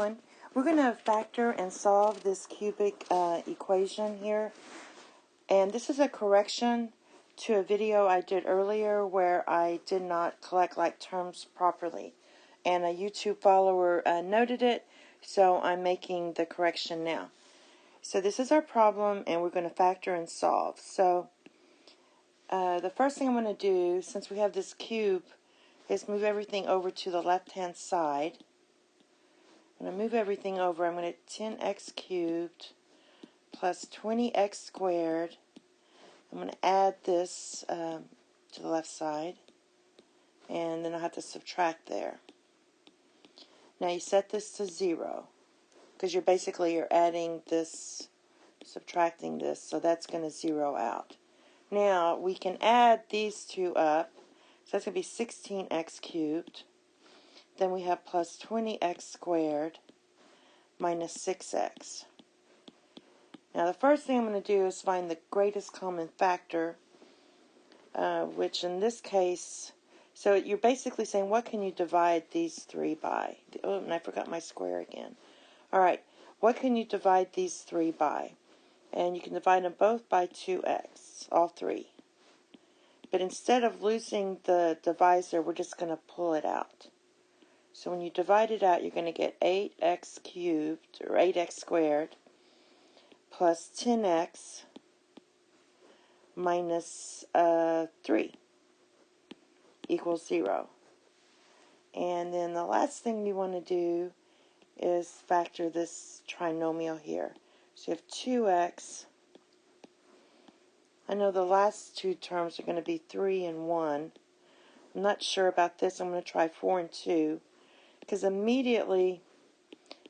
everyone. We're going to factor and solve this cubic equation here. And this is a correction to a video I did earlier where I did not collect like terms properly. And a YouTube follower noted it, so I'm making the correction now. So this is our problem, and we're going to factor and solve. So the first thing I'm going to do, since we have this cube, is move everything over to the left-hand side. I'm going to move everything over. I'm going to 10x cubed plus 20x squared. I'm going to add this to the left side, and then I'll have to subtract there. Now you set this to 0, because you're adding this, subtracting this, so that's going to 0 out. Now we can add these two up, so that's going to be 16x cubed. Then we have plus 20x squared minus 6x. Now the first thing I'm going to do is find the greatest common factor, which in this case, so you're basically saying what can you divide these three by? Oh, and I forgot my square again. Alright, what can you divide these three by? And you can divide them both by 2x, all three. But instead of losing the divisor, we're just going to pull it out. So when you divide it out, you're going to get 8x cubed, or 8x squared, plus 10x minus 3 equals 0. And then the last thing you want to do is factor this trinomial here. So you have 2x. I know the last two terms are going to be 3 and 1. I'm not sure about this. I'm going to try 4 and 2. Because immediately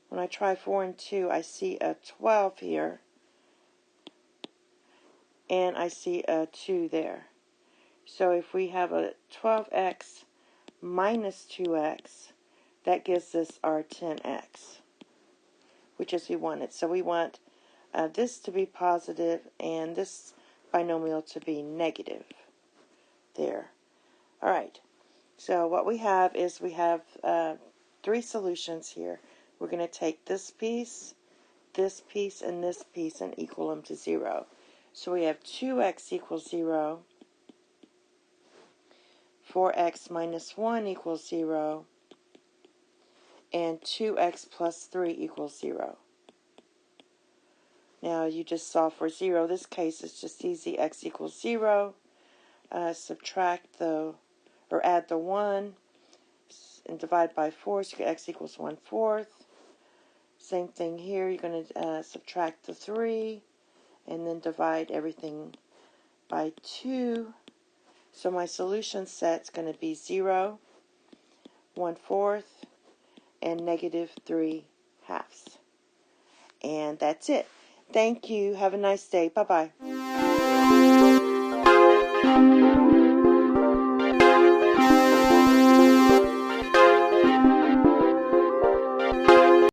when I try 4 and 2, I see a 12 here. And I see a 2 there. So if we have a 12x minus 2x, that gives us our 10x, which is we wanted. So we want this to be positive and this binomial to be negative. There. Alright, so what we have is we have three solutions here. We're going to take this piece, and this piece and equal them to 0. So we have 2x equals 0, 4x minus 1 equals 0, and 2x plus 3 equals 0. Now you just solve for 0. This case is just easy. X equals 0. Subtract the, or add the 1 and divide by 4, so you get x equals 1/4. Same thing here. You're going to subtract the 3 and then divide everything by 2. So my solution set is going to be 0, 1/4, and negative 3/2. And that's it. Thank you. Have a nice day. Bye-bye.